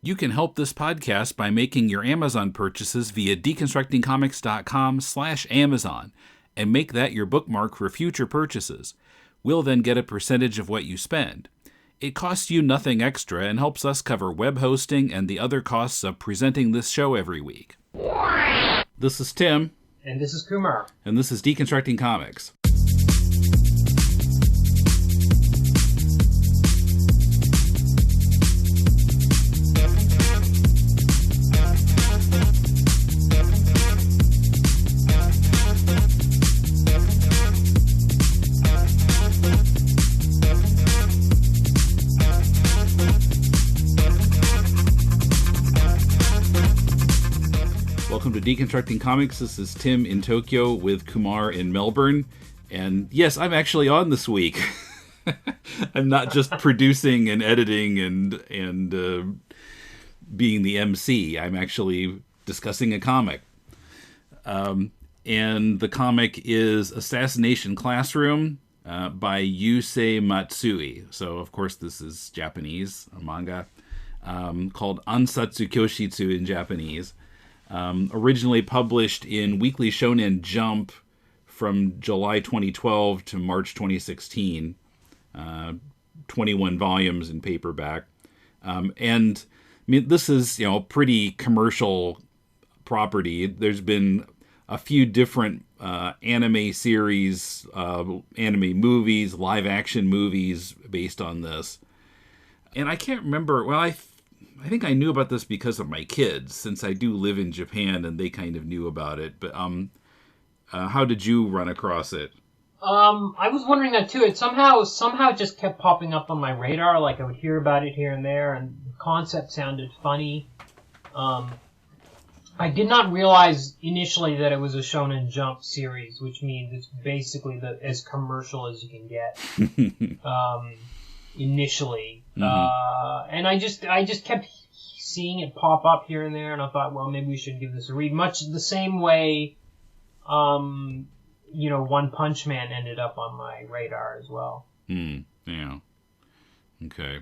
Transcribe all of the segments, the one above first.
You can help this podcast by making your Amazon purchases via deconstructingcomics.com/Amazon and make that your bookmark for future purchases. We'll then get a percentage of what you spend. It costs you nothing extra and helps us cover web hosting and the other costs of presenting this show every week. This is Tim. And this is Kumar. And this is Deconstructing Comics. Welcome to Deconstructing Comics. This is Tim in Tokyo with Kumar in Melbourne. And yes, I'm actually on this week. I'm not just producing and editing and being the MC. I'm actually discussing a comic. And the comic is Assassination Classroom by Yuusei Matsui. So, of course, this is Japanese, a manga called Ansatsu Kyoshitsu in Japanese. Originally published in Weekly Shonen Jump from July 2012 to March 2016. 21 volumes in paperback. And I mean, this is, pretty commercial property. There's been a few different anime series, anime movies, live action movies based on this. And I can't remember, I think I knew about this because of my kids, since I do live in Japan and they kind of knew about it. But how did you run across it? I was wondering that too. It somehow just kept popping up on my radar. Like I would hear about it here and there, and the concept sounded funny. I did not realize initially that it was a Shonen Jump series, which means it's basically as commercial as you can get. Initially. Mm-hmm. And I just kept seeing it pop up here and there, and I thought, well, maybe we should give this a read. Much the same way, One Punch Man ended up on my radar as well. Yeah. Okay.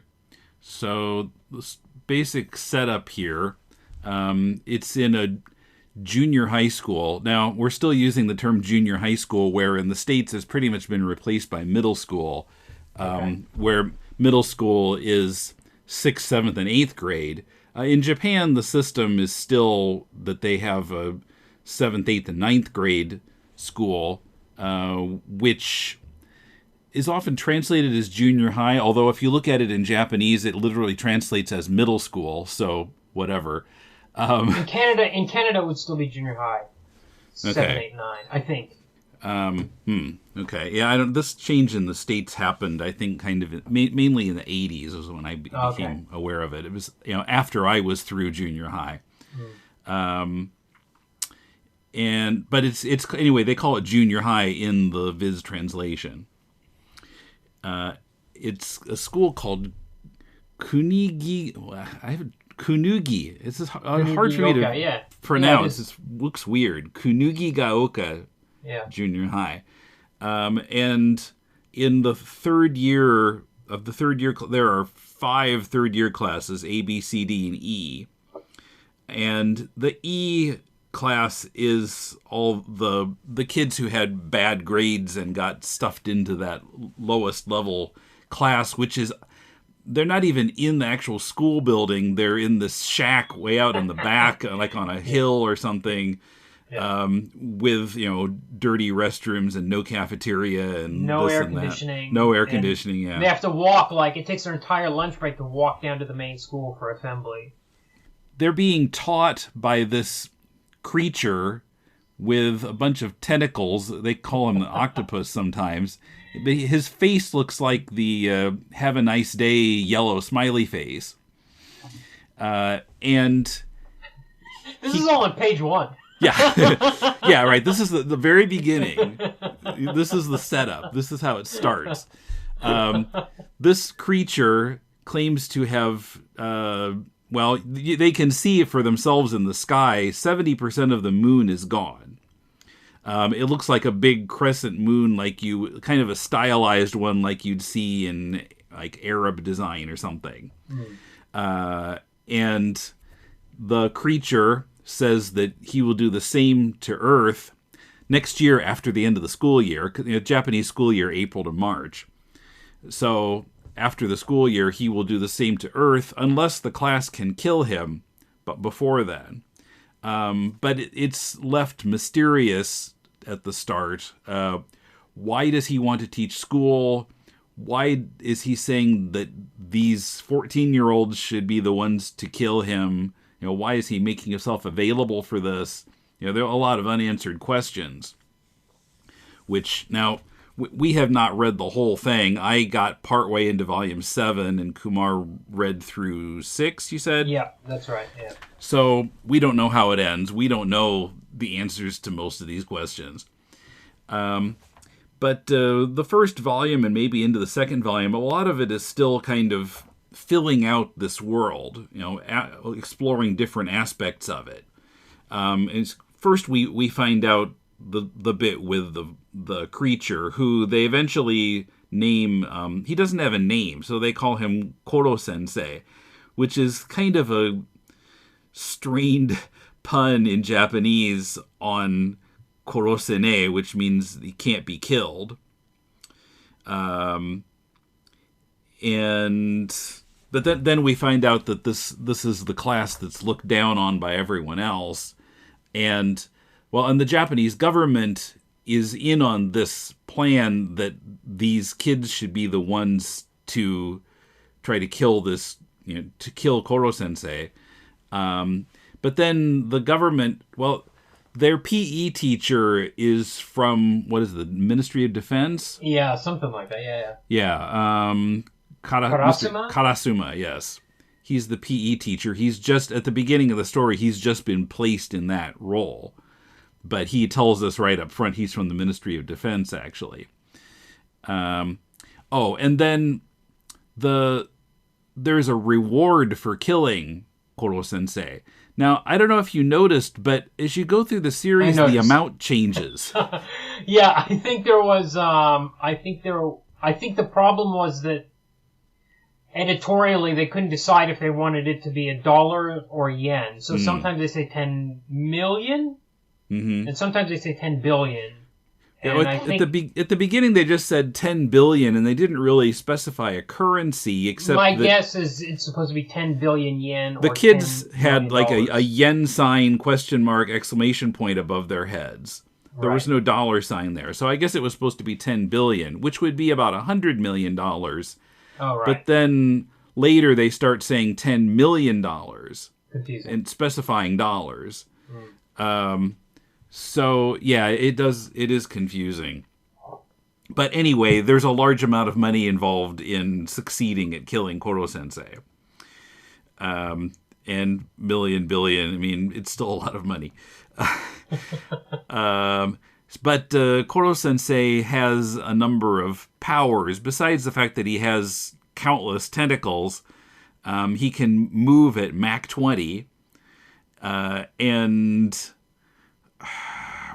So, this basic setup here, it's in a junior high school. Now, we're still using the term junior high school, where in the States it's pretty much been replaced by middle school, where middle school is 6th, 7th, and 8th grade. In Japan, the system is still that they have a 7th, 8th, and 9th grade school, which is often translated as junior high, although if you look at it in Japanese, it literally translates as middle school, so whatever. In Canada, it would still be junior high. 7, 8, 9, I think. Okay. Yeah, this change in the States happened, I think, kind of mainly in the 80s was when I became aware of it. It was, after I was through junior high. But it's anyway, they call it junior high in the Viz translation. It's a school called Kunugi. Kunugi. It's just hard for me to pronounce. It looks weird. Kunugigaoka. Yeah. Junior high. And in the third year, there are 5 third-year classes, A, B, C, D, and E. And the E class is all the kids who had bad grades and got stuffed into that lowest level class, which is, they're not even in the actual school building. They're in this shack way out in the back, like on a hill or something. Yeah. With dirty restrooms and no cafeteria and no air conditioning. No air conditioning. Yeah, they have to walk. Like it takes their entire lunch break to walk down to the main school for assembly. They're being taught by this creature with a bunch of tentacles. They call him an octopus sometimes. But his face looks like the "Have a nice day" yellow smiley face. And this is all on page 1. Yeah, yeah, right. This is the very beginning. This is the setup. This is how it starts. This creature claims to have, they can see it for themselves in the sky. 70% of the moon is gone. It looks like a big crescent moon, kind of a stylized one like you'd see in like Arab design or something. And the creature says that he will do the same to Earth next year after the end of the school year. Japanese school year, April to March. So after the school year, he will do the same to Earth unless the class can kill him, but before then. But it's left mysterious at the start. Why does he want to teach school? Why is he saying that these 14-year-olds should be the ones to kill him? Why is he making himself available for this? There are a lot of unanswered questions, which now we have not read the whole thing. I got partway into volume 7 and Kumar read through 6, you said? Yeah, that's right. Yeah. So we don't know how it ends. We don't know the answers to most of these questions. But the first volume and maybe into the second volume, a lot of it is still kind of filling out this world, exploring different aspects of it. First, we find out the bit with the creature, who they eventually name. He doesn't have a name, so they call him Koro Sensei, which is kind of a strained pun in Japanese on Korosene, which means he can't be killed. But then we find out that this is the class that's looked down on by everyone else. And the Japanese government is in on this plan that these kids should be the ones to try to kill to kill Koro Sensei. But then the government, their PE teacher is from, the Ministry of Defense? Yeah, something like that, yeah. Yeah, Karasuma? Karasuma, yes. He's the PE teacher. He's just, at the beginning of the story, he's just been placed in that role. But he tells us right up front he's from the Ministry of Defense, actually. And then there's a reward for killing Koro Sensei. Now, I don't know if you noticed, but as you go through the series, the amount changes. Yeah, I think there was, I think the problem was that editorially they couldn't decide if they wanted it to be $1 or yen. So sometimes they say 10 million, and sometimes they say 10 billion. And at the beginning, they just said 10 billion, and they didn't really specify a currency, except my guess is it's supposed to be 10 billion yen. The kids had like a yen sign, question mark, exclamation point above their heads. There was no dollar sign there. So I guess it was supposed to be 10 billion, which would be about $100 million. Oh, right. But then later they start saying $10 million. Confusing. And specifying dollars. So, yeah, it is confusing. But anyway, there's a large amount of money involved in succeeding at killing Koro Sensei. And billion, I mean, it's still a lot of money. But Koro Sensei has a number of powers. Besides the fact that he has countless tentacles, he can move at Mach 20. And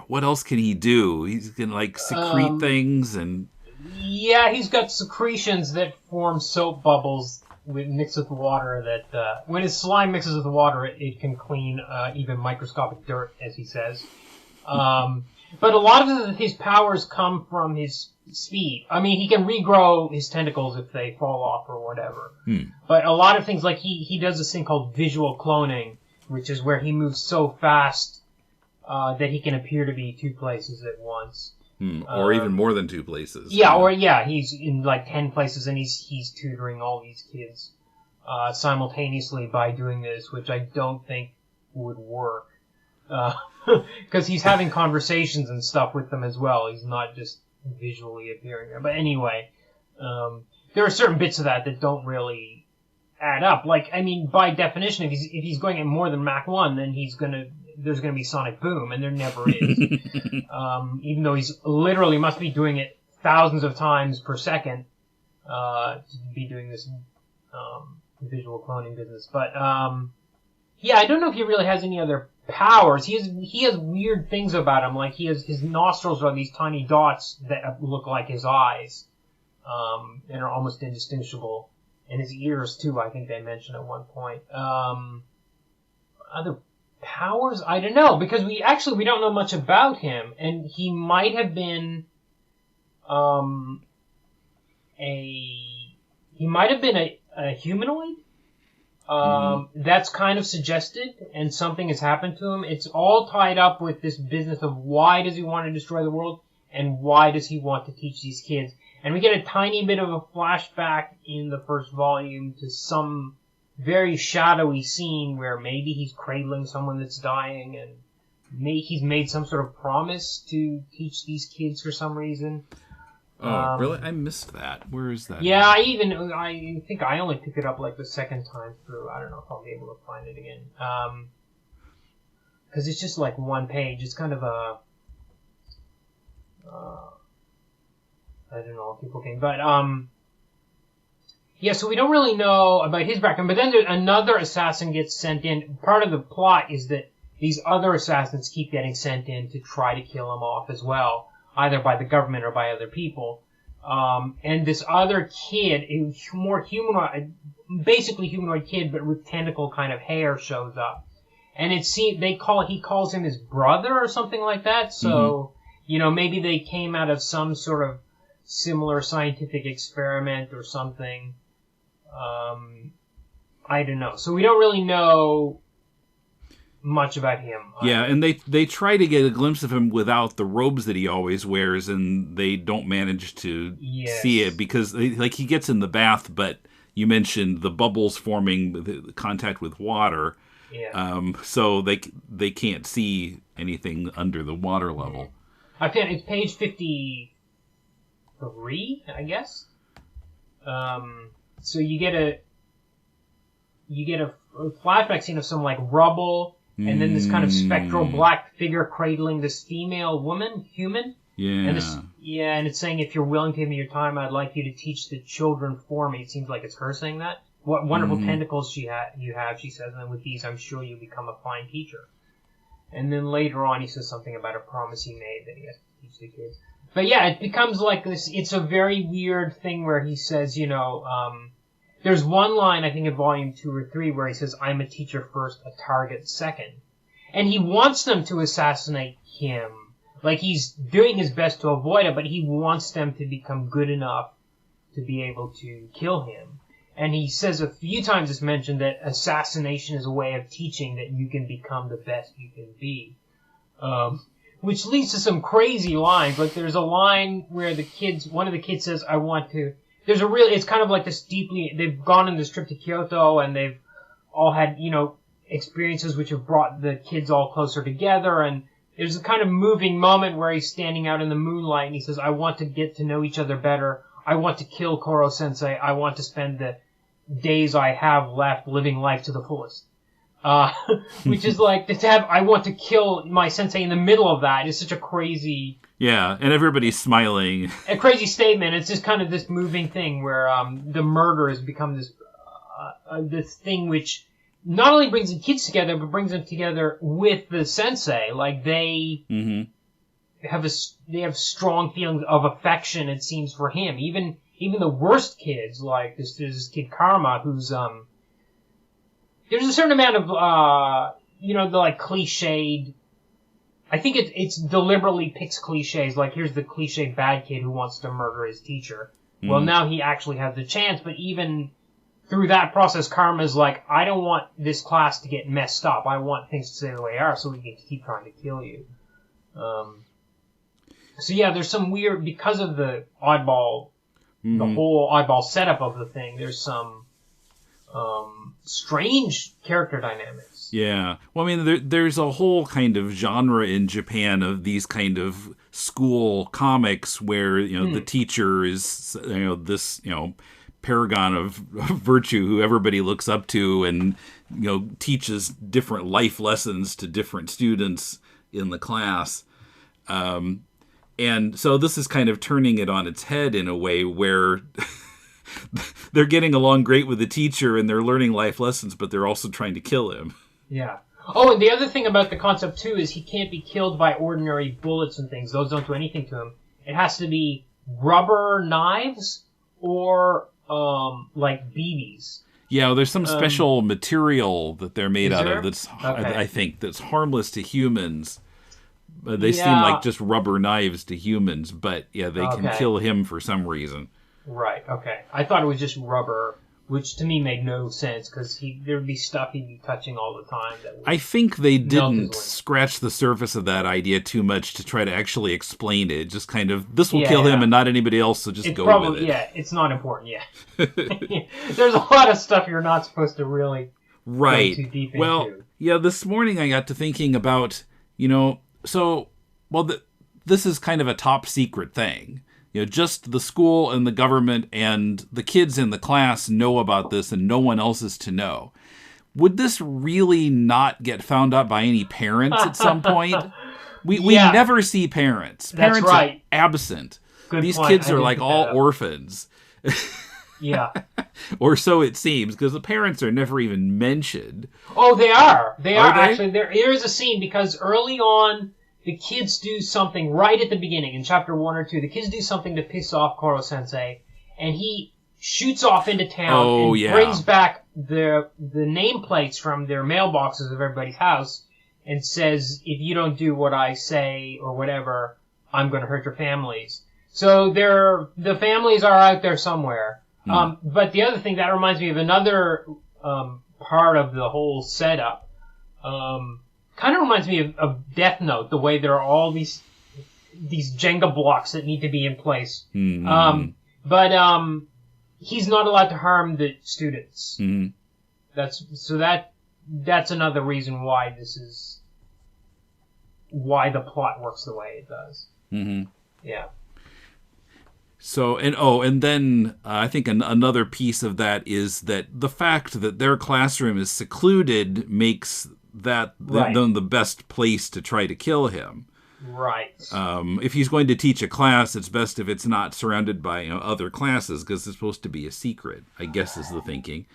what else can he do? He can secrete things and. Yeah, he's got secretions that form soap bubbles mixed with water. That when his slime mixes with water, it can clean even microscopic dirt, as he says. But a lot of his powers come from his speed. I mean, he can regrow his tentacles if they fall off or whatever. But a lot of things, like he does this thing called visual cloning, which is where he moves so fast that he can appear to be 2 places at once. Or even more than 2 places. Yeah, he's in 10 places, and he's tutoring all these kids simultaneously by doing this, which I don't think would work. Because he's having conversations and stuff with them as well. He's not just visually appearing there. But anyway, there are certain bits of that don't really add up. By definition, if he's going at more than Mach 1, then there's gonna be sonic boom, and there never is. Even though he's literally must be doing it thousands of times per second to be doing this visual cloning business. But yeah, I don't know if he really has any other powers. He has weird things about him. Like his nostrils are these tiny dots that look like his eyes, and are almost indistinguishable. And his ears, too, I think they mentioned at one point. Other powers? I don't know, because we don't know much about him, and he might have been a humanoid. That's kind of suggested, and something has happened to him. It's all tied up with this business of why does he want to destroy the world, and why does he want to teach these kids. And we get a tiny bit of a flashback in the first volume to some very shadowy scene where maybe he's cradling someone that's dying, and he's made some sort of promise to teach these kids for some reason. Oh, really? I missed that. Where is that? Yeah, I think I only picked it up like the second time through. I don't know if I'll be able to find it again. Because it's just like one page. It's kind of a... I don't know if people can... But, yeah, so we don't really know about his background. But then another assassin gets sent in. Part of the plot is that these other assassins keep getting sent in to try to kill him off as well, either by the government or by other people. And this other kid, a more humanoid, basically humanoid kid, but with tentacle kind of hair, shows up. And he calls him his brother or something like that. So, maybe they came out of some sort of similar scientific experiment or something. I don't know. So we don't really know much about him. Yeah, and they try to get a glimpse of him without the robes that he always wears, and they don't manage to see it because he gets in the bath, but you mentioned the bubbles forming the contact with water. Yeah. So they can't see anything under the water level. I found it's page 53, I guess. So you get a flashback scene of some like rubble. And then this kind of spectral black figure cradling this female human. Yeah. And it's saying, if you're willing to give me your time, I'd like you to teach the children for me. It seems like it's her saying that. What wonderful tentacles you have, she says, and with these I'm sure you'll become a fine teacher. And then later on he says something about a promise he made that he has to teach the kids. But yeah, it becomes like this, it's a very weird thing where he says, there's one line, I think in volume 2 or 3, where he says, I'm a teacher first, a target second. And he wants them to assassinate him. Like, he's doing his best to avoid it, but he wants them to become good enough to be able to kill him. And he says a few times it's mentioned that assassination is a way of teaching that you can become the best you can be. Which leads to some crazy lines. Like, there's a line where one of the kids says, I want to... it's kind of like this they've gone on this trip to Kyoto and they've all had, experiences which have brought the kids all closer together, and there's a kind of moving moment where he's standing out in the moonlight and he says, I want to get to know each other better. I want to kill Koro Sensei. I want to spend the days I have left living life to the fullest. Which is like, I want to kill my sensei in the middle of that. It's such a crazy... Yeah, and everybody's smiling. A crazy statement. It's just kind of this moving thing where the murder has become this thing which not only brings the kids together, but brings them together with the sensei. Like, they have strong feelings of affection, it seems, for him. Even the worst kids, like there's this kid Karma, who's there's a certain amount of the like cliched. I think it's deliberately picks cliches, like here's the cliche bad kid who wants to murder his teacher. Well, now he actually has the chance, but even through that process, Karma's like, I don't want this class to get messed up. I want things to stay the way they are so we can keep trying to kill you. So yeah, there's some weird, because of the oddball, the whole oddball setup of the thing, there's some strange character dynamics. Yeah. Well, I mean, there's a whole kind of genre in Japan of these kind of school comics where, the teacher is, this, paragon of virtue who everybody looks up to and, teaches different life lessons to different students in the class. And so this is kind of turning it on its head in a way where they're getting along great with the teacher and they're learning life lessons, but they're also trying to kill him. Yeah. Oh, and the other thing about the concept, too, is he can't be killed by ordinary bullets and things. Those don't do anything to him. It has to be rubber knives or like BBs. Yeah, there's some special material that they're made out of that's, okay. I think, that's harmless to humans. They seem like just rubber knives to humans, but yeah, they can kill him for some reason. Right, okay. I thought it was just rubber, which to me made no sense, because there'd be stuff he'd be touching all the time. I think they didn't scratch the surface of that idea too much to try to actually explain it. Just kind of, this will kill him and not anybody else, so just go with it. Yeah, it's not important, There's a lot of stuff you're not supposed to really go too deep into. Well, yeah, this morning I got to thinking about, this is kind of a top secret thing. Just the school and the government and the kids in the class know about this and no one else is to know. Would this really not get found out by any parents at some point? We never see parents. Parents are absent. These kids are like all orphans. Yeah. Or so it seems, because the parents are never even mentioned. Oh, they are. They are actually. There is a scene, because early on, the kids do something right at the beginning, in chapter 1 or 2. The kids do something to piss off Koro Sensei, and he shoots off into town and brings back the nameplates from their mailboxes of everybody's house and says, if you don't do what I say or whatever, I'm going to hurt your families. So the families are out there somewhere. But the other thing, that reminds me of another part of the whole setup. Kind of reminds me of Death Note, the way there are all these Jenga blocks that need to be in place. Mm-hmm. But he's not allowed to harm the students. Mm-hmm. That's another reason why why the plot works the way it does. Mm-hmm. Yeah. So, and then I think another piece of that is that the fact that their classroom is secluded makes that them the best place to try to kill him. Right. If he's going to teach a class, it's best if it's not surrounded by other classes, because it's supposed to be a secret, I guess is the thinking.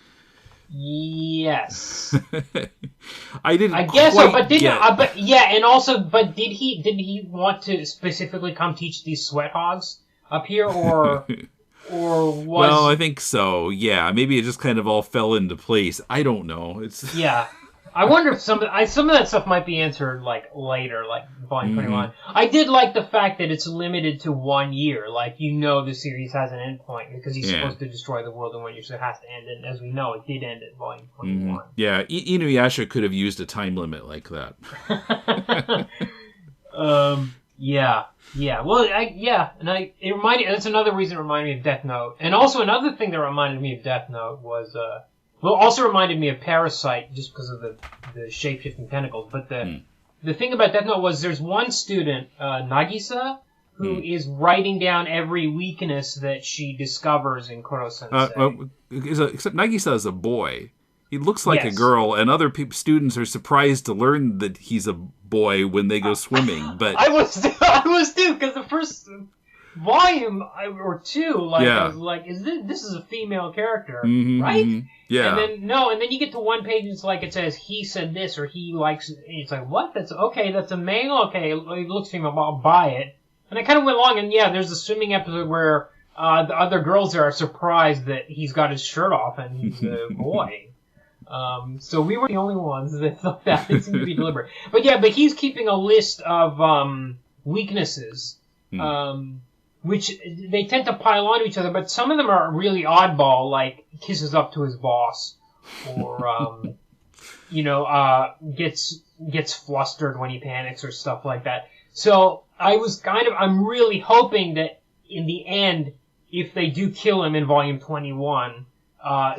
Yes. I guess so, but did he want to specifically come teach these sweat hogs up here, or was... Well, I think so. Yeah, maybe it just kind of all fell into place. I don't know. Yeah. I wonder if some of that stuff might be answered later, like volume 21. I did like the fact that it's limited to 1 year. Like, the series has an end point because he's supposed to destroy the world in 1 year, so it has to end. And as we know, it did end at volume 21. Yeah, Inuyasha could have used a time limit like that. Yeah. Well, that's another reason it reminded me of Death Note. And also another thing that reminded me of Death Note was, also reminded me of Parasite just because of the shape-shifting tentacles. But the thing about Death Note was there's one student, Nagisa, who is writing down every weakness that she discovers in Koro Sensei. Except Nagisa is a boy. He looks like a girl, and other students are surprised to learn that he's a boy when they go swimming. But I was too, because the first volume or two, I was like, this is a female character, right? Mm-hmm. Yeah. And then you get to one page and it's like it says he said this or he likes it. It's like, what? That's a male. Okay, it looks female. I'll buy it. And I kind of went along, and there's a swimming episode where the other girls there are surprised that he's got his shirt off and he's a boy. So we were the only ones that thought that. It seemed to be deliberate. But he's keeping a list of weaknesses, which they tend to pile onto each other, but some of them are really oddball, like kisses up to his boss, or, gets flustered when he panics or stuff like that. So I'm really hoping that in the end, if they do kill him in volume 21,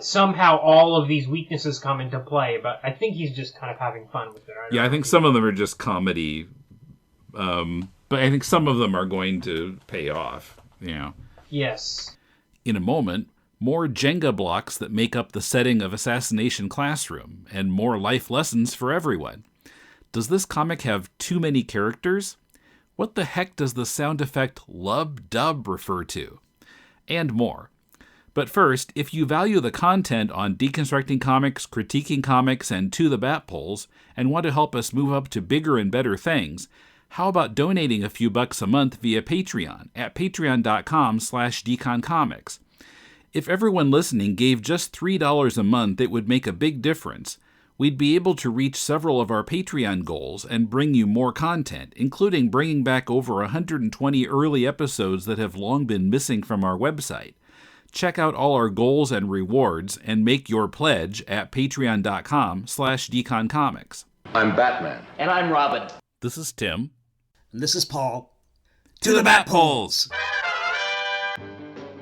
somehow all of these weaknesses come into play, but I think he's just kind of having fun with it. I think some of them are just comedy, but I think some of them are going to pay off. Yes. In a moment, more Jenga blocks that make up the setting of Assassination Classroom, and more life lessons for everyone. Does this comic have too many characters? What the heck does the sound effect lub-dub refer to? And more. But first, if you value the content on Deconstructing Comics, Critiquing Comics, and To the Bat Polls, and want to help us move up to bigger and better things, how about donating a few bucks a month via Patreon at patreon.com/deconcomics? If everyone listening gave just $3 a month, it would make a big difference. We'd be able to reach several of our Patreon goals and bring you more content, including bringing back over 120 early episodes that have long been missing from our website. Check out all our goals and rewards and make your pledge at patreon.com/deconcomics. I'm Batman. And I'm Robin. This is Tim. And this is Paul. To the Bat Polls!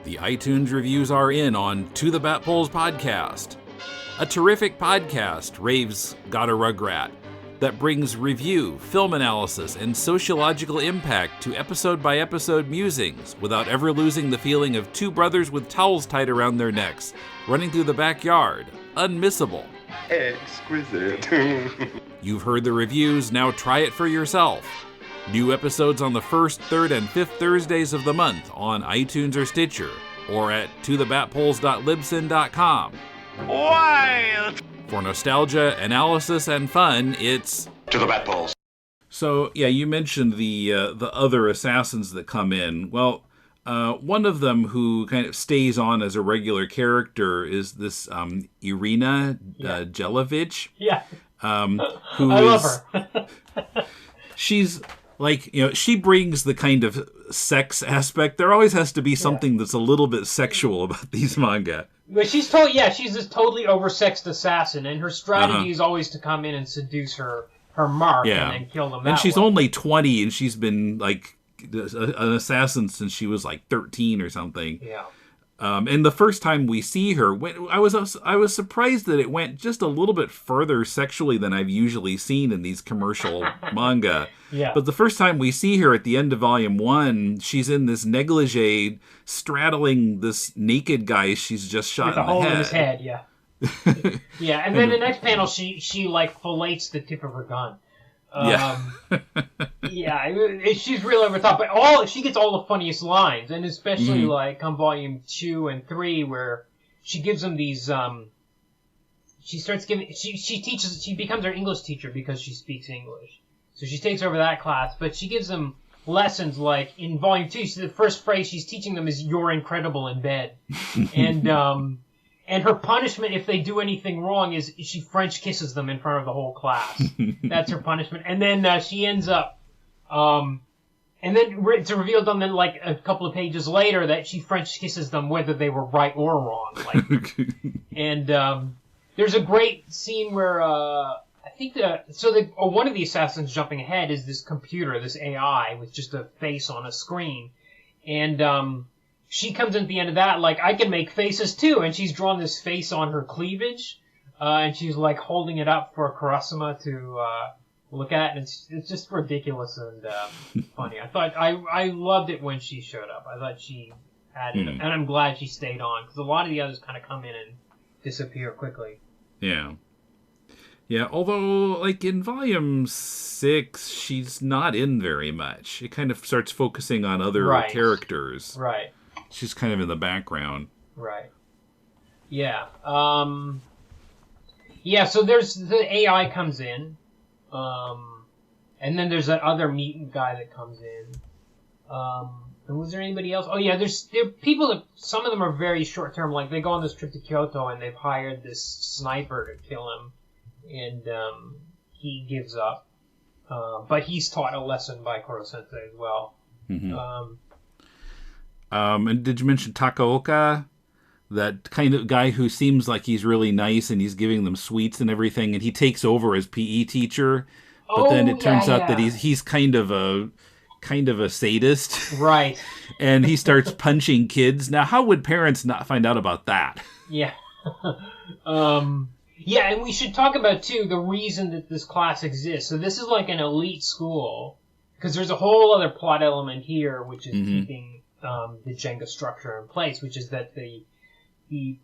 The iTunes reviews are in on To the Bat Polls podcast. A terrific podcast, Rave's Got a Rugrat, that brings review, film analysis, and sociological impact to episode-by-episode musings without ever losing the feeling of two brothers with towels tied around their necks, running through the backyard. Unmissable. Exquisite. You've heard the reviews, now try it for yourself. New episodes on the first, third, and fifth Thursdays of the month on iTunes or Stitcher, or at tothebatpolls.libsyn.com. Wild! For nostalgia, analysis, and fun, it's To the Bat Polls. So, yeah, you mentioned the other assassins that come in. Well, one of them who kind of stays on as a regular character is this Irina Jelovich. Yeah. Who I love her. She's like, she brings the kind of sex aspect. There always has to be something that's a little bit sexual about these manga. But she's this totally oversexed assassin, and her strategy is always to come in and seduce her mark and then kill them. And she's only 20, and she's been like an assassin since she was like 13 or something. Yeah. And the first time we see her, I was surprised that it went just a little bit further sexually than I've usually seen in these commercial manga. Yeah. But the first time we see her at the end of Volume 1, she's in this negligee straddling this naked guy she's just shot in the head. With a hole in his head, yeah. Yeah, and then the next panel, she like fillets the tip of her gun. She's real over the top, but she gets all the funniest lines, and especially like come Volume 2 and 3, where she gives them these. She becomes their English teacher because she speaks English. So she takes over that class, but she gives them lessons like in Volume 2, the first phrase she's teaching them is "You're incredible in bed," and her punishment if they do anything wrong is she French kisses them in front of the whole class. That's her punishment, and then she ends up, and then it's revealed on then like a couple of pages later that she French kisses them whether they were right or wrong. Like, and there's a great scene where one of the assassins jumping ahead is this computer, this AI with just a face on a screen, and she comes in at the end of that like, I can make faces too, and she's drawn this face on her cleavage, and she's like holding it up for Karasuma to look at, and it's just ridiculous and funny. I loved it when she showed up. I thought she added it, and I'm glad she stayed on, because a lot of the others kind of come in and disappear quickly. Yeah. Yeah, although, like, in Volume 6, she's not in very much. It kind of starts focusing on other characters. Right. She's kind of in the background. Right. Yeah. So there's the AI comes in. And then there's that other mutant guy that comes in. And was there anybody else? Oh, yeah, there are people that, some of them are very short term. Like, they go on this trip to Kyoto and they've hired this sniper to kill him. And he gives up. But he's taught a lesson by Koro Sensei as well. Mm-hmm. And did you mention Takaoka? That kind of guy who seems like he's really nice and he's giving them sweets and everything, and he takes over as PE teacher. But then it turns out that he's kind of a sadist. Right. And he starts punching kids. Now, how would parents not find out about that? Yeah. Yeah, and we should talk about, too, the reason that this class exists. So this is like an elite school, because there's a whole other plot element here, which is keeping the Jenga structure in place, which is that the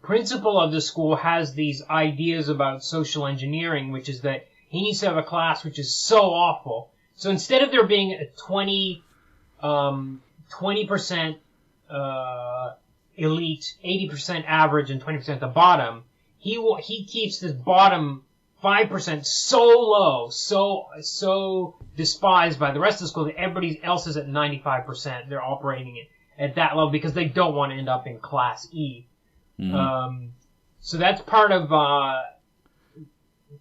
principal of the school has these ideas about social engineering, which is that he needs to have a class which is so awful. So instead of there being a 20% elite, 80% average, and 20% at the bottom, he keeps this bottom 5% so low, so despised by the rest of the school that everybody else is at 95%. They're operating it at that level because they don't want to end up in Class E. So that's part of.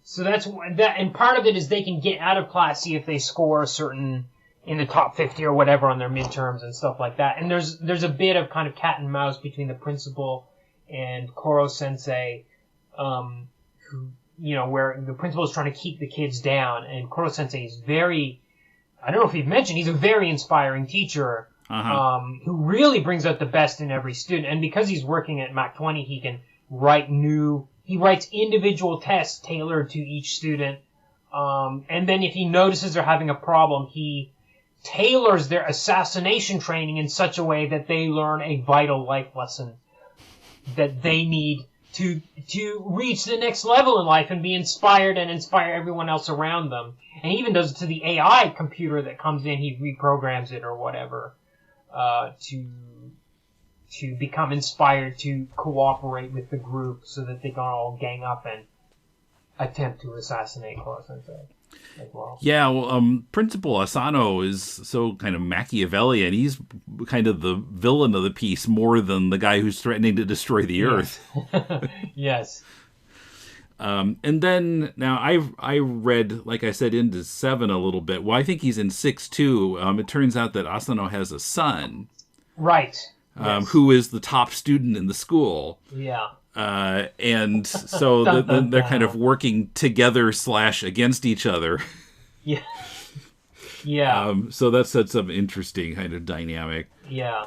So that's that, and part of it is they can get out of class, see if they score a certain in the top 50 or whatever on their midterms and stuff like that. And there's a bit of kind of cat and mouse between the principal and Koro Sensei, who, where the principal is trying to keep the kids down, and Koro Sensei is very, I don't know if you've mentioned, he's a very inspiring teacher, who really brings out the best in every student. And because he's working at Mach 20, he can he writes individual tests tailored to each student. And then if he notices they're having a problem, he tailors their assassination training in such a way that they learn a vital life lesson that they need to reach the next level in life and be inspired and inspire everyone else around them. And he even does it to the AI computer that comes in. He reprograms it or whatever to become inspired to cooperate with the group so that they can all gang up and attempt to assassinate Koro Sensei as well. Yeah, well, Principal Asano is so kind of Machiavellian. He's kind of the villain of the piece more than the guy who's threatening to destroy the Earth. Yes. And then, now, I read, like I said, into 7 a little bit. Well, I think he's in 6, too. It turns out that Asano has a son. Right. Yes. Who is the top student in the school. Yeah. And so they're kind of working together / against each other. Yeah. Yeah. So that sets up an interesting kind of dynamic. Yeah.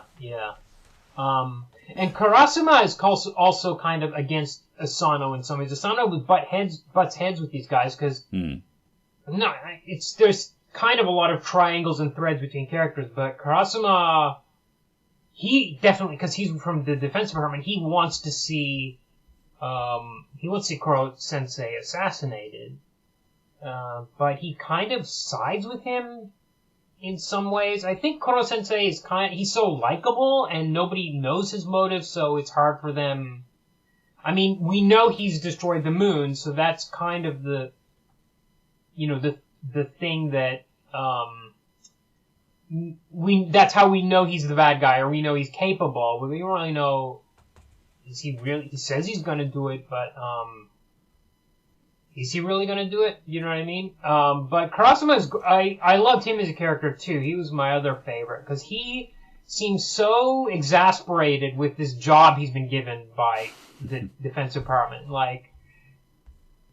And Karasuma is also kind of against Asano in some ways. Asano butts heads with these guys because there's kind of a lot of triangles and threads between characters, but Karasuma, he definitely, because he's from the defense department, he wants to see Koro Sensei assassinated, but he kind of sides with him in some ways. I think Koro Sensei is he's so likable and nobody knows his motives, so it's hard for them. I mean, we know he's destroyed the moon, so that's kind of the thing that, that's how we know he's the bad guy, or we know he's capable, but we don't really know, he says he's gonna do it, but, is he really gonna do it? You know what I mean? But Karasuma I loved him as a character too. He was my other favorite, because he seems so exasperated with this job he's been given by the Defense Department. Like,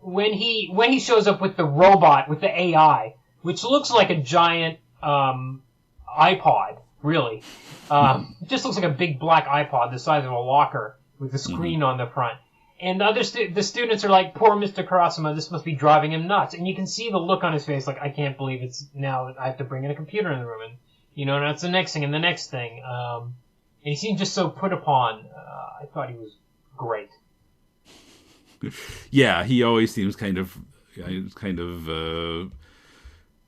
when he shows up with the robot, with the AI, which looks like a giant, iPod, really. It just looks like a big black iPod the size of a locker with a screen on the front. And the students are like, poor Mr. Karasuma, this must be driving him nuts. And you can see the look on his face, like, I can't believe it's now I have to bring in a computer in the room. And, that's the next thing and the next thing. And he seemed just so put upon. I thought he was great. Yeah, he always seems kind of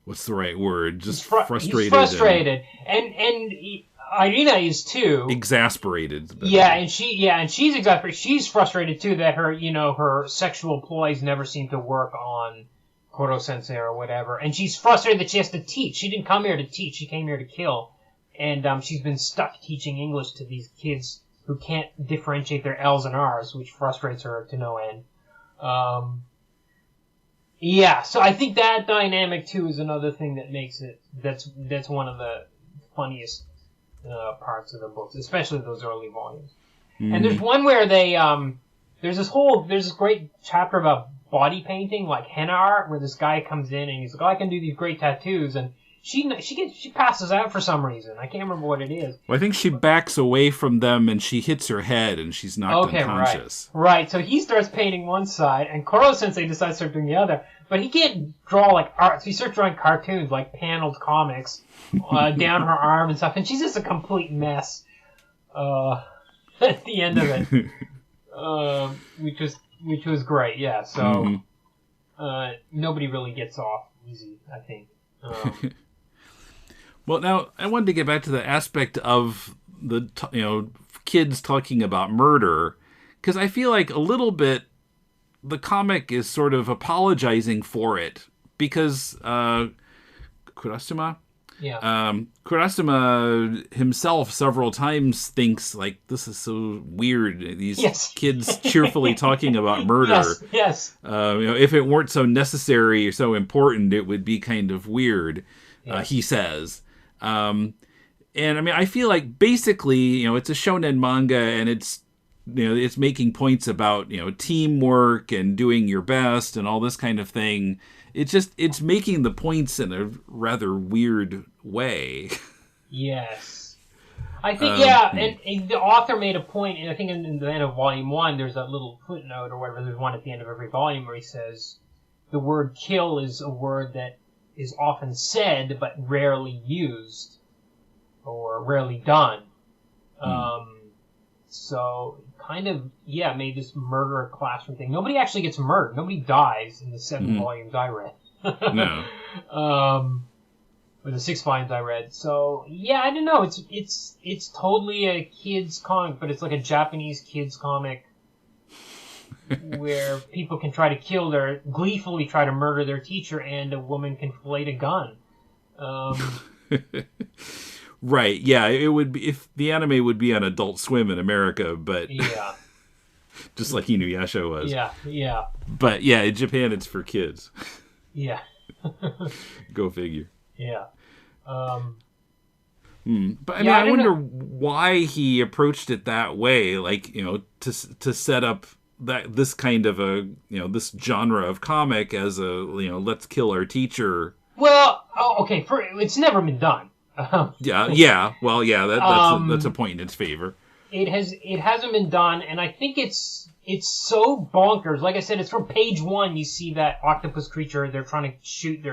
what's the right word? Just frustrated. He's frustrated, and Irina is too. Exasperated. And she's exasperated. She's frustrated too that her sexual ploys never seem to work on Koro Sensei or whatever, and she's frustrated that she has to teach. She didn't come here to teach; she came here to kill, and she's been stuck teaching English to these kids who can't differentiate their L's and R's, which frustrates her to no end. Yeah, so I think that dynamic too is another thing that makes it. That's one of the funniest parts of the books, especially those early volumes. Mm-hmm. And there's one where they there's this great chapter about body painting, like henna art, where this guy comes in and he's like, "Oh, I can do these great tattoos," and she passes out for some reason. I can't remember what it is. Well, I think she backs away from them and she hits her head and she's knocked unconscious. Right. So he starts painting one side and Koro Sensei decides to start doing the other. But he can't draw like art. So he starts drawing cartoons, like paneled comics, down her arm and stuff. And she's just a complete mess at the end of it, which was great. Yeah. So nobody really gets off easy, I think. Well, now I wanted to get back to the aspect of the kids talking about murder, because I feel like a little bit the comic is sort of apologizing for it, because Kurasuma, Kurasuma himself several times thinks, like, this is so weird. These kids cheerfully talking about murder. Yes. If it weren't so necessary or so important, it would be kind of weird, he says. And I mean, I feel like basically, it's a shonen manga, and it's making points about, teamwork and doing your best and all this kind of thing. It's making the points in a rather weird way. Yes. I think, and the author made a point, and I think in the end of Volume 1, there's that little footnote or whatever, there's one at the end of every volume where he says, the word kill is a word that is often said, but rarely used, or rarely done. So, kind of, made this murder a classroom thing. Nobody actually gets murdered. Nobody dies in the 7 volumes I read. No. Or the 6 volumes I read. So, I don't know. It's totally a kid's comic, but it's like a Japanese kid's comic where people can gleefully try to murder their teacher, and a woman can fillet a gun. Right, yeah, it would be, if the anime would be on Adult Swim in America, but just like Inuyasha was. Yeah. But yeah, in Japan it's for kids. Yeah. Go figure. Yeah. But I mean, I wonder why he approached it that way, like, to set up this kind of a, this genre of comic as a, let's kill our teacher. Well, okay, it's never been done. That's a point in its favor. It hasn't been done, and I think it's so bonkers. Like I said, it's from page 1. You see that octopus creature. They're trying to shoot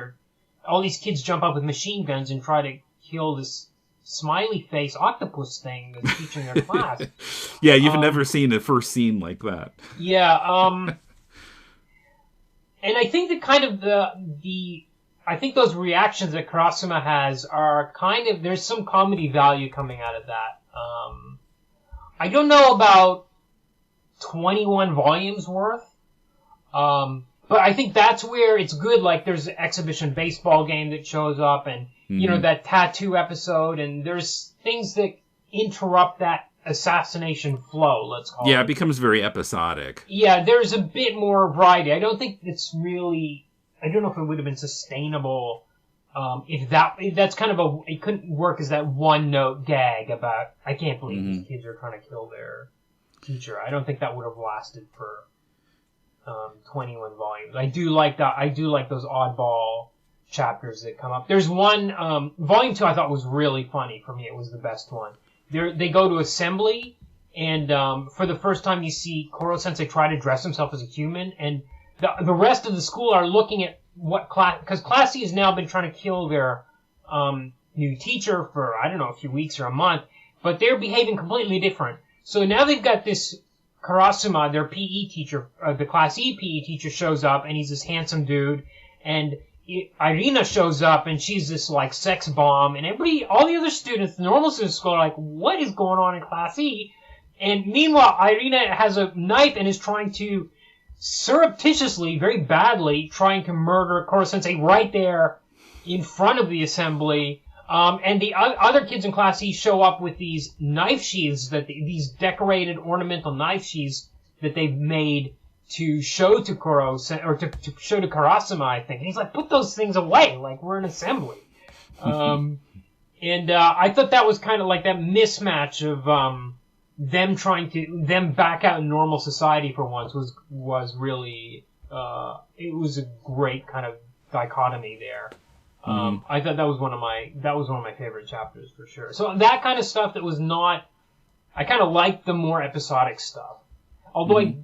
all these kids jump up with machine guns and try to kill this smiley face octopus thing that's teaching their class. Yeah, you've never seen a first scene like that. Yeah, and I think that kind of I think those reactions that Kurasuma has are kind of, there's some comedy value coming out of that. I don't know about 21 volumes worth, but I think that's where it's good. Like, there's an exhibition baseball game that shows up, and, that tattoo episode, and there's things that interrupt that assassination flow, let's call it. Yeah, it becomes very episodic. Yeah, there's a bit more variety. I don't think it's really... I don't know if it would have been sustainable if that's kind of it couldn't work as that one note gag about, I can't believe these kids are trying to kill their teacher. I don't think that would have lasted for 21 volumes. I do like that. I do like those oddball chapters that come up. There's one, volume 2 I thought was really funny. For me, it was the best one. They go to assembly, and for the first time you see Koro Sensei try to dress himself as a human, and the rest of the school are looking at what class, because Class C has now been trying to kill their new teacher for, I don't know, a few weeks or a month, but they're behaving completely different. So now they've got this Kurasuma, their PE teacher, the Class E PE teacher shows up, and he's this handsome dude, and Irina shows up, and she's this, like, sex bomb, and all the other students, the normal students at school are like, what is going on in Class E? And meanwhile, Irina has a knife and is trying to surreptitiously, very badly, trying to murder Koro Sensei right there in front of the assembly. And the other kids in Class E show up with these knife sheaths, these decorated ornamental knife sheaths that they've made to show to to show to Kurasuma, I think. And he's like, put those things away, like we're in assembly. And I thought that was kind of like that mismatch of them back out in normal society for once was really it was a great kind of dichotomy there. I thought that was one of my favorite chapters for sure. So that kind of stuff that was not, I kind of liked the more episodic stuff. Although I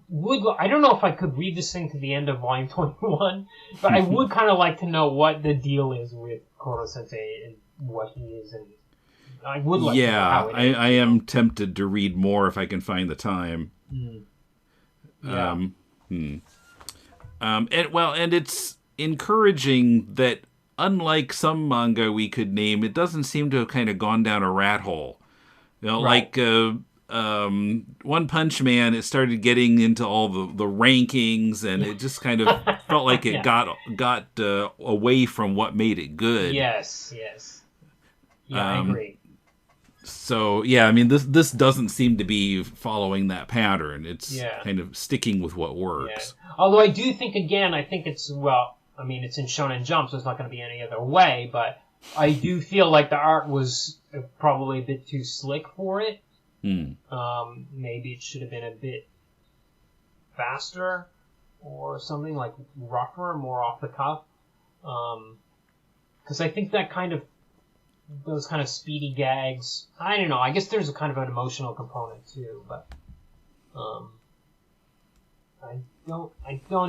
don't know if I could read this thing to the end of volume 21, but I would kind of like to know what the deal is with Koro Sensei and what he is, and I would like to know how it is. I am tempted to read more if I can find the time. Yeah. And it's encouraging that, unlike some manga we could name, it doesn't seem to have kind of gone down a rat hole. Right. Like One Punch Man, it started getting into all the rankings, and it just kind of felt like it got away from what made it good. Yes. Yeah, I agree. So, yeah, I mean, this doesn't seem to be following that pattern. It's kind of sticking with what works. Yeah. Although I do think, again, I think it's, well, I mean, it's in Shonen Jump, so it's not going to be any other way, but I do feel like the art was probably a bit too slick for it. Maybe it should have been a bit faster or something, like rougher, more off the cuff. Because I think that kind of, those kind of speedy gags, I don't know, I guess there's a kind of an emotional component too, but I don't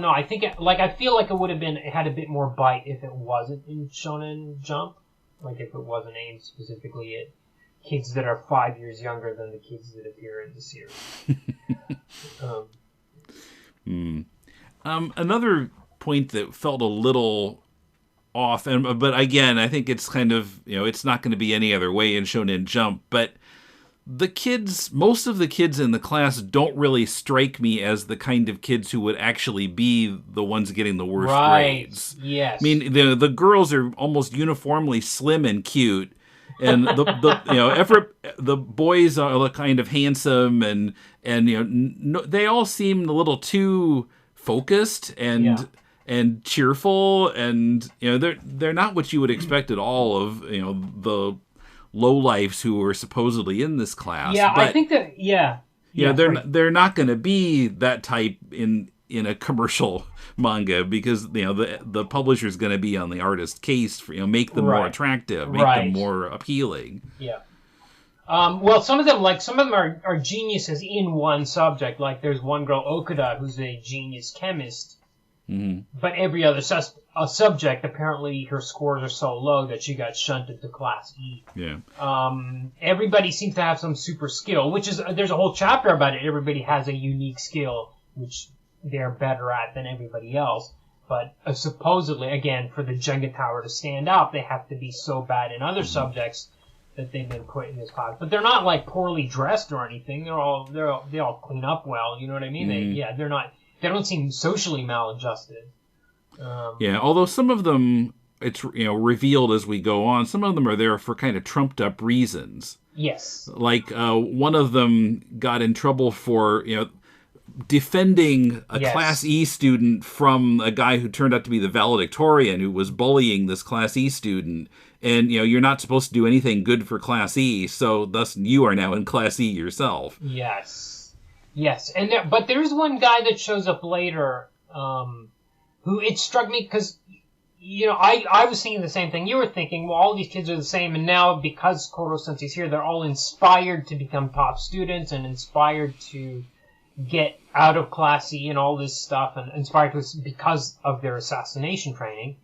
know. I think I feel like it had a bit more bite if it wasn't in Shonen Jump, like if it wasn't aimed specifically at kids that are 5 years younger than the kids that appear in the series. Another point that felt a little off, but again, I think it's kind of, it's not going to be any other way in Shonen Jump, but most of the kids in the class don't really strike me as the kind of kids who would actually be the ones getting the worst grades. Yes. I mean, the girls are almost uniformly slim and cute, and the boys are kind of handsome, and they all seem a little too focused and cheerful, and they're not what you would expect at all of the lowlifes who are supposedly in this class. Yeah, but, I think that they're not going to be that type in a commercial manga, because the publisher's going to be on the artist's case for make them more attractive, make them more appealing. Yeah. Well, some of them are geniuses in one subject. Like there's one girl, Okuda, who's a genius chemist. But every other subject, apparently her scores are so low that she got shunted to Class E. Yeah. Everybody seems to have some super skill, there's a whole chapter about it. Everybody has a unique skill, which they're better at than everybody else. But supposedly, again, for the Jenga Tower to stand up, they have to be so bad in other subjects that they've been put in this class. But they're not like poorly dressed or anything. They all clean up well. You know what I mean? They're not. They don't seem socially maladjusted. Although some of them, it's revealed as we go on, some of them are there for kind of trumped up reasons. Yes. Like one of them got in trouble for defending a Class E student from a guy who turned out to be the valedictorian, who was bullying this Class E student. And you're not supposed to do anything good for Class E, so thus you are now in Class E yourself. Yes, but there's one guy that shows up later, who it struck me because, I was thinking the same thing you were thinking. Well, all these kids are the same, and now because Koro Sensei's here, they're all inspired to become top students and inspired to get out of Class E and all this stuff, and inspired because of their assassination training.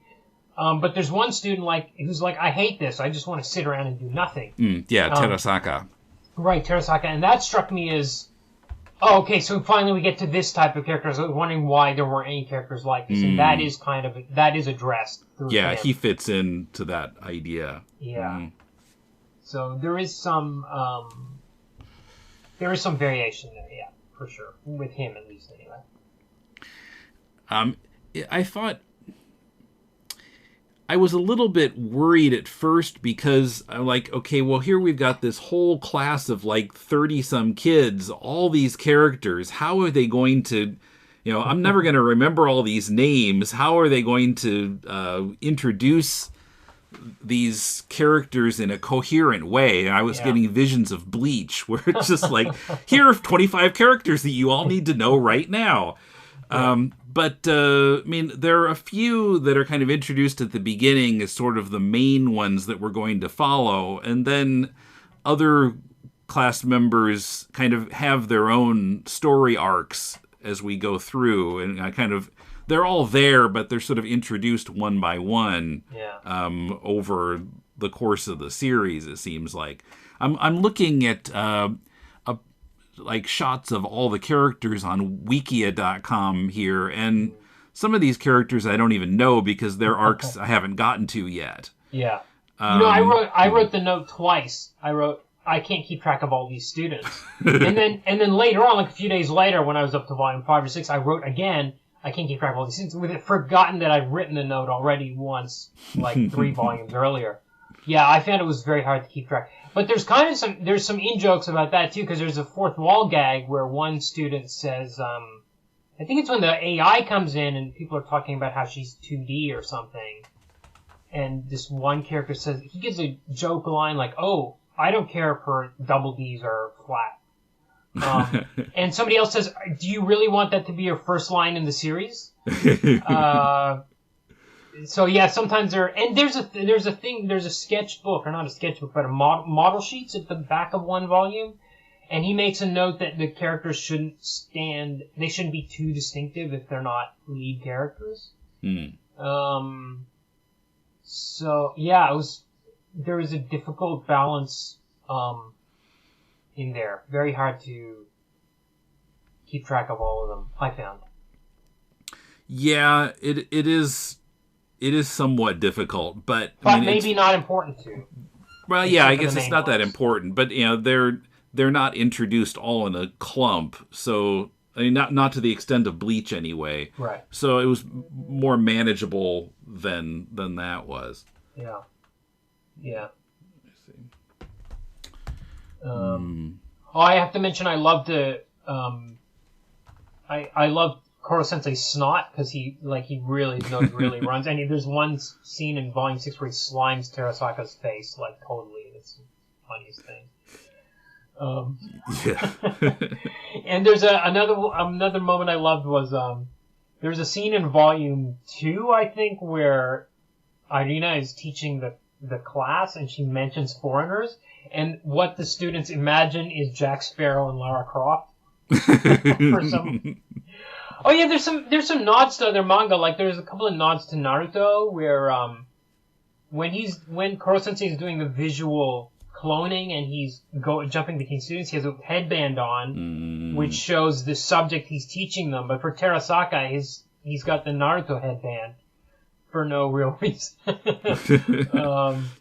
But there's one student who's like, I hate this. I just want to sit around and do nothing. Terasaka. Right, Terasaka, and that struck me as. Oh, okay, so finally we get to this type of character. I was wondering why there weren't any characters like this, and that is addressed through him. He fits into that idea. Yeah. So there is some variation there, for sure. With him, at least, anyway. I thought I was a little bit worried at first because I'm like, okay, well, here we've got this whole class of 30-some kids, all these characters. How are they going to, I'm never going to remember all these names. How are they going to introduce these characters in a coherent way? I was getting visions of Bleach, where it's just like, here are 25 characters that you all need to know right now. But there are a few that are kind of introduced at the beginning as sort of the main ones that we're going to follow. And then other class members kind of have their own story arcs as we go through. And they're all there, but they're sort of introduced one by one over the course of the series, it seems like. I'm looking at shots of all the characters on wikia.com here, and some of these characters I don't even know because their arcs I haven't gotten to yet. Yeah. I wrote the note twice. I wrote, I can't keep track of all these students. and then later on, a few days later, when I was up to volume 5 or 6, I wrote again, I can't keep track of all these students, with it forgotten that I'd written the note already once, 3 volumes earlier. Yeah, I found it was very hard to keep track. But there's some in-jokes about that, too, because there's a fourth wall gag where one student says, I think it's when the AI comes in and people are talking about how she's 2D or something. And this one character says, he gives a joke line like, "Oh, I don't care if her double D's are flat." And somebody else says, "Do you really want that to be your first line in the series?" So yeah, sometimes there's a sketchbook, or not a sketchbook, but a model sheets at the back of one volume, and he makes a note that the characters shouldn't be too distinctive if they're not lead characters. So yeah, there was a difficult balance in there. Very hard to keep track of all of them, I found. Yeah, it is somewhat difficult, but maybe not important to. Well, yeah, I guess it's not that important, but they're not introduced all in a clump, so I mean not to the extent of Bleach anyway. Right. So it was more manageable than that was. Yeah. Yeah. I see. I have to mention I loved I loved Koro Sensei's snot, because he really runs. And there's one scene in Volume 6 where he slimes Terasaka's face, totally. It's the funniest thing. Yeah. And there's another moment I loved was, there's a scene in Volume 2, I think, where Irina is teaching the class, and she mentions foreigners, and what the students imagine is Jack Sparrow and Lara Croft. Oh yeah, there's some nods to other manga. There's a couple of nods to Naruto where when Koro Sensei is doing the visual cloning and he's jumping between students, he has a headband on, which shows the subject he's teaching them. But for Terasaka, he's got the Naruto headband for no real reason.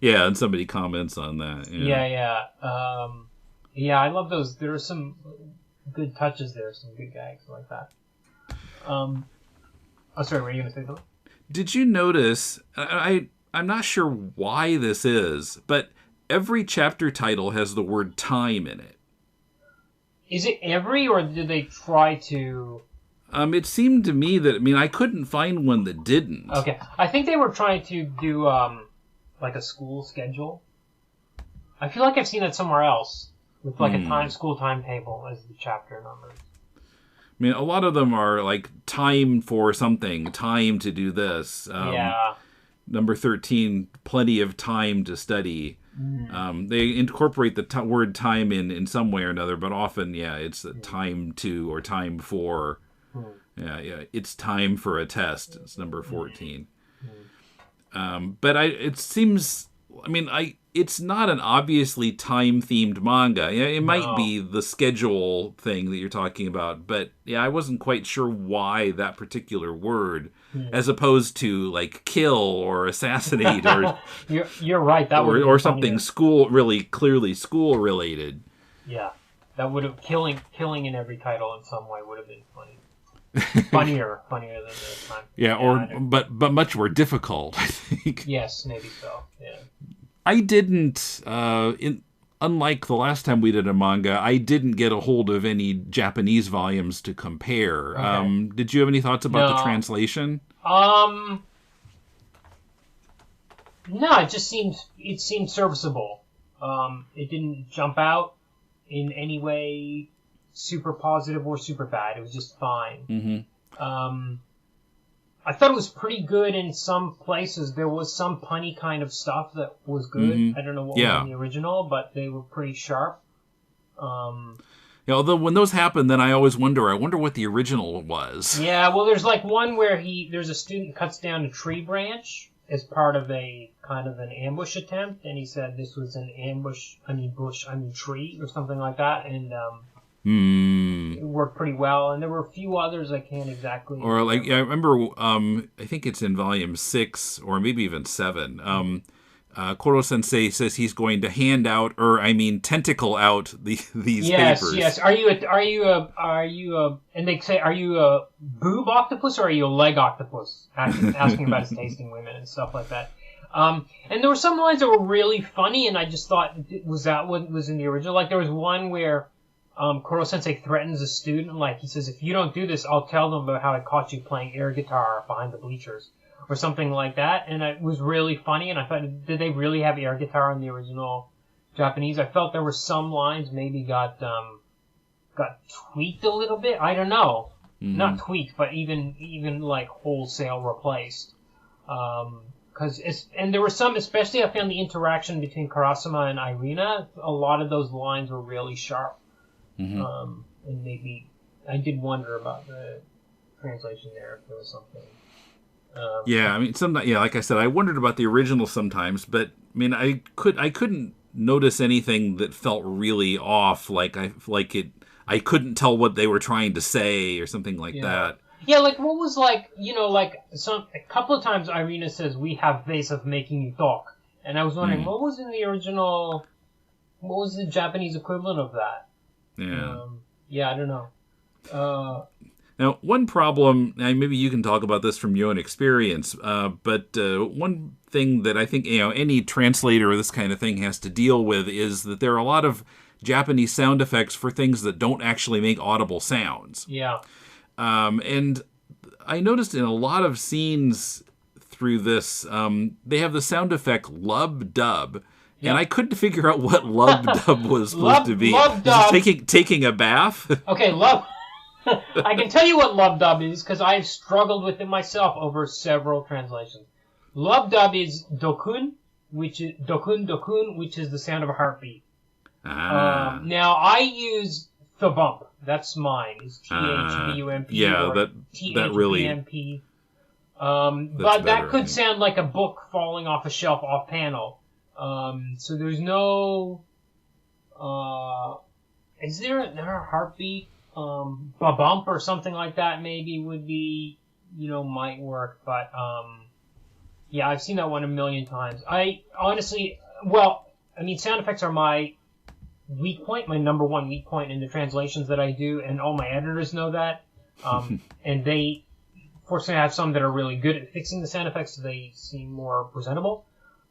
Yeah, and somebody comments on that. Yeah. Yeah, I love those. There are some good touches there, some good gags like that. Sorry, were you going to say something? Did you notice, I'm not sure why this is, but every chapter title has the word time in it. Is it every, or did they try to... It seemed to me that, I couldn't find one that didn't. Okay. I think they were trying to do, a school schedule. I feel like I've seen that somewhere else, with a school timetable as the chapter numbers. A lot of them are time for something, time to do this. Yeah. Number 13, plenty of time to study. They incorporate the word time in some way or another, but often, it's time to or time for. Yeah, it's time for a test. It's number 14. But it seems, it's not an obviously time-themed manga. It might be the schedule thing that you're talking about, but I wasn't quite sure why that particular word, as opposed to kill or assassinate or you're right. That would or something really clearly school related. Yeah, that would have killing in every title in some way would have been funny. funnier than this time. Yeah, but much more difficult, I think. Yes, maybe so. Yeah. I didn't, unlike the last time we did a manga, I didn't get a hold of any Japanese volumes to compare. Okay. Did you have any thoughts about the translation? No, it seemed serviceable. It didn't jump out in any way super positive or super bad. It was just fine. Mm-hmm. I thought it was pretty good in some places. There was some punny kind of stuff that was good. Mm-hmm. I don't know what was in the original, but they were pretty sharp. Although when those happen, then I always wonder what the original was. Yeah, well, there's one where there's a student cuts down a tree branch as part of a kind of an ambush attempt, and he said this was an tree or something like that, and it worked pretty well. And there were a few others I can't exactly. Or I remember, I think it's in volume 6 or maybe even 7. Koro Sensei says he's going to hand out, tentacle out these papers. Yes. Are you a? And they say, are you a boob octopus or are you a leg octopus? Asking about his tasting women and stuff like that. And there were some lines that were really funny, and I just thought, was that what was in the original? Like, there was one where Koro Sensei threatens a student, like, he says, if you don't do this, I'll tell them about how I caught you playing air guitar behind the bleachers, or something like that, and it was really funny, and I thought, did they really have air guitar in the original Japanese? I felt there were some lines maybe got tweaked a little bit. I don't know. Not tweaked, but even like wholesale replaced. And there were some, especially I found the interaction between Karasuma and Irina, a lot of those lines were really sharp. And maybe I did wonder about the translation there, if there was something. Yeah, I mean, like I said, I wondered about the original sometimes, but I mean, I couldn't notice anything that felt really off, I couldn't tell what they were trying to say or something like that. Yeah, like what was a couple of times Irina says, we have ways of making you talk. And I was wondering, what was in the original, what was the Japanese equivalent of that? Yeah. I don't know. Now, one problem, and maybe you can talk about this from your own experience, but one thing that I think any translator of this kind of thing has to deal with is that there are a lot of Japanese sound effects for things that don't actually make audible sounds. Yeah. And I noticed in a lot of scenes through this, they have the sound effect lub dub. Yeah. And I couldn't figure out what lub dub was supposed to be. Lub dub. Taking a bath? Okay, lub. I can tell you what lub dub is because I've struggled with it myself over several translations. Lub dub is dokun, which is dokun, which is the sound of a heartbeat. Now I use the bump. That's mine. It's THBUMP. Yeah, that really. THBMP. But that could sound like a book falling off a shelf off panel. So there's no. Is there a heartbeat? A bump or something like that maybe would be, might work. But yeah, I've seen that one a million times. I honestly, sound effects are my weak point, my number one weak point in the translations that I do, and all my editors know that. And they, fortunately, I have some that are really good at fixing the sound effects so they seem more presentable.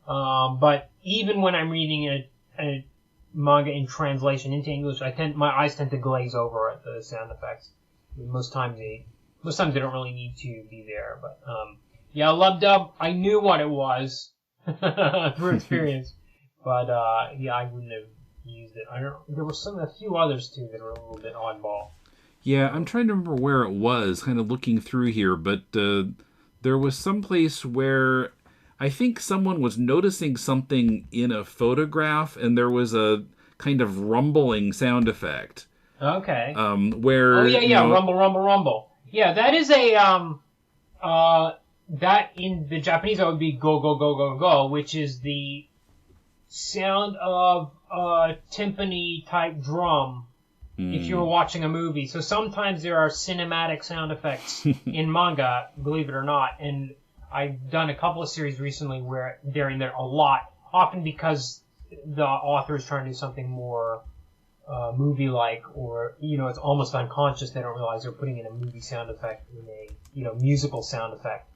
But even when I'm reading a manga in translation into English, my eyes tend to glaze over at the sound effects. Most times they don't really need to be there. But yeah, lub dub, I knew what it was through experience, but yeah, I wouldn't have used it. There were a few others too that were a little bit oddball. Yeah, I'm trying to remember where it was, kind of looking through here, but there was some place where I think someone was noticing something in a photograph, and there was a kind of rumbling sound effect. Okay. Where rumble, rumble, rumble. Yeah, that is a that in the Japanese that would be go, go, go, go, go, which is the sound of a timpani type drum. If you were watching a movie. So sometimes there are cinematic sound effects in manga, believe it or not, and I've done a couple of series recently where they're in there a lot, often because the author is trying to do something more movie-like, or it's almost unconscious. They don't realize they're putting in a movie sound effect in a musical sound effect.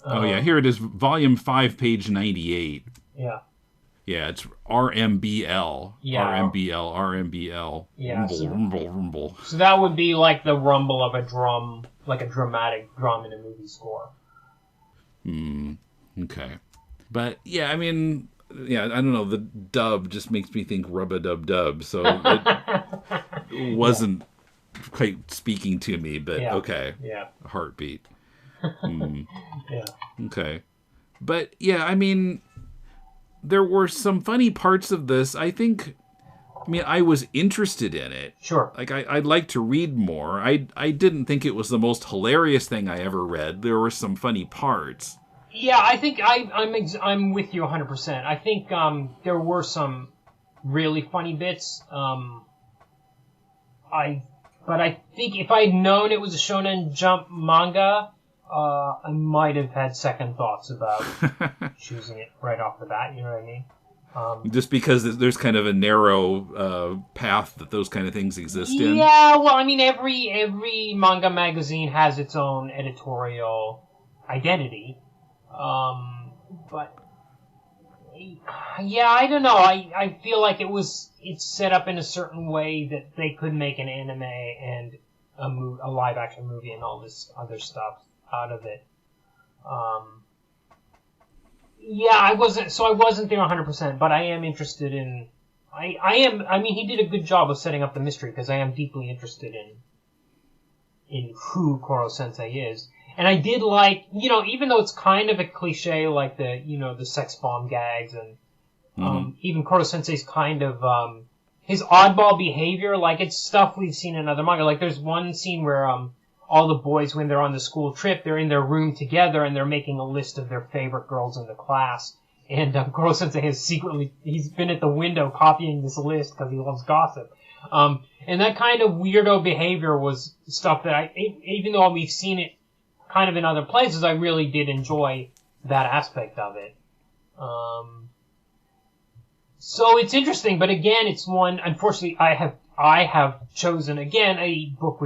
Here it is, volume 5, page 98. Yeah. Yeah, it's RMBL. Yeah. RMBL. Yeah. Rumble. So that would be like the rumble of a drum, like a dramatic drum in a movie score. Okay. But, yeah, I mean, I don't know, the dub just makes me think rub-a-dub-dub, so it wasn't quite speaking to me, but okay. Yeah. Heartbeat. Yeah. Okay. But, yeah, I mean, there were some funny parts of this. I was interested in it. Sure. Like, I'd like to read more. I didn't think it was the most hilarious thing I ever read. There were some funny parts. Yeah, I think I'm with you 100%. I think there were some really funny bits. But I think if I had known it was a Shonen Jump manga, I might have had second thoughts about choosing it right off the bat. You know what I mean? Just because there's kind of a narrow path that those kind of things exist in. Yeah, well, I mean, every manga magazine has its own editorial identity. but yeah, I don't know. I feel like it's set up in a certain way that they could make an anime and a live action movie and all this other stuff out of it. Yeah, I wasn't there 100%, but I am interested in. I mean, he did a good job of setting up the mystery because I am deeply interested in who Koro Sensei is. And I did like, even though it's kind of a cliche, like the sex bomb gags and, even Koro Sensei's kind of, his oddball behavior, like it's stuff we've seen in other manga. Like there's one scene where, all the boys, when they're on the school trip, they're in their room together and they're making a list of their favorite girls in the class. And, Koro Sensei he's been at the window copying this list because he loves gossip. And that kind of weirdo behavior was stuff that even though we've seen it kind of in other places, I really did enjoy that aspect of it. So it's interesting, but again, it's one, unfortunately, I have chosen, again, a book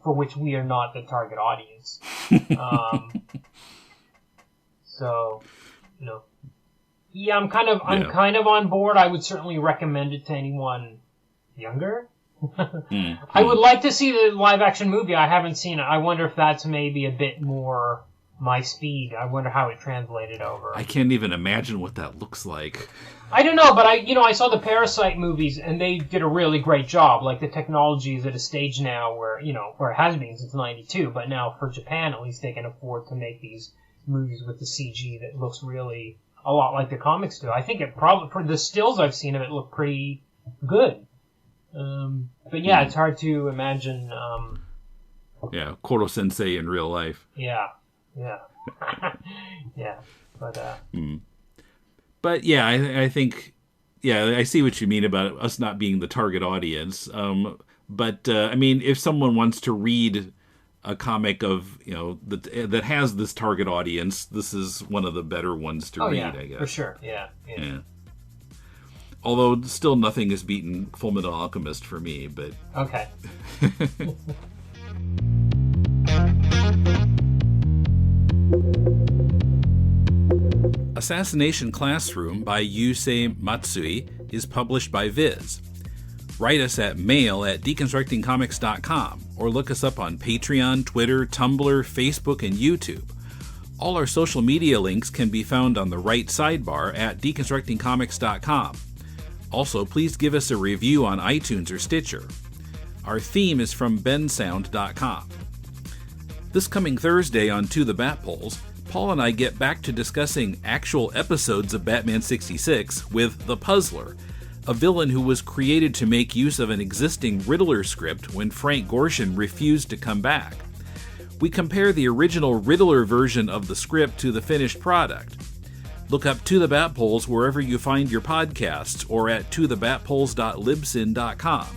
for which we are not the target audience. So, yeah, I'm kind of on board. I would certainly recommend it to anyone younger. I would like to see the live action movie. I haven't seen it. I wonder if that's maybe a bit more my speed. I wonder how it translated over. I can't even imagine what that looks like. I don't know, but I saw the Parasite movies and they did a really great job. Like the technology is at a stage now where it has been since '92, but now for Japan at least they can afford to make these movies with the CG that looks really a lot like the comics do. I think it probably, for the stills I've seen of it, look pretty good. But yeah, it's hard to imagine. Yeah, Koro Sensei in real life. Yeah. Yeah. But yeah, I think, I see what you mean about us not being the target audience. But I mean, if someone wants to read a comic of that has this target audience, this is one of the better ones to read. I guess for sure. Yeah. Although still nothing has beaten Fullmetal Alchemist for me, but okay. Assassination Classroom by Yuusei Matsui is published by Viz. Write us at mail@deconstructingcomics.com or look us up on Patreon, Twitter, Tumblr, Facebook, and YouTube. All our social media links can be found on the right sidebar at deconstructingcomics.com. Also, please give us a review on iTunes or Stitcher. Our theme is from bensound.com. This coming Thursday on To the Bat Polls, Paul and I get back to discussing actual episodes of Batman 66 with The Puzzler, a villain who was created to make use of an existing Riddler script when Frank Gorshin refused to come back. We compare the original Riddler version of the script to the finished product. Look up To the Bat Polls wherever you find your podcasts or at tothebatpoles.libsyn.com.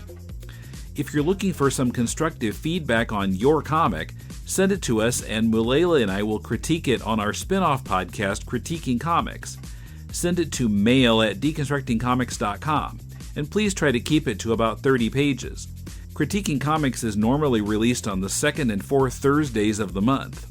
If you're looking for some constructive feedback on your comic, send it to us and Mulela and I will critique it on our spin-off podcast, Critiquing Comics. Send it to mail@deconstructingcomics.com, and please try to keep it to about 30 pages. Critiquing Comics is normally released on the second and fourth Thursdays of the month.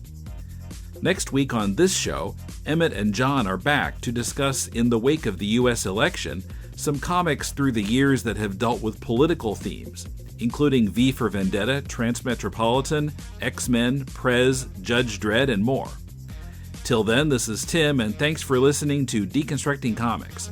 Next week on this show, Emmett and John are back to discuss, in the wake of the U.S. election, some comics through the years that have dealt with political themes, including V for Vendetta, Transmetropolitan, X-Men, Prez, Judge Dredd, and more. Till then, this is Tim, and thanks for listening to Deconstructing Comics.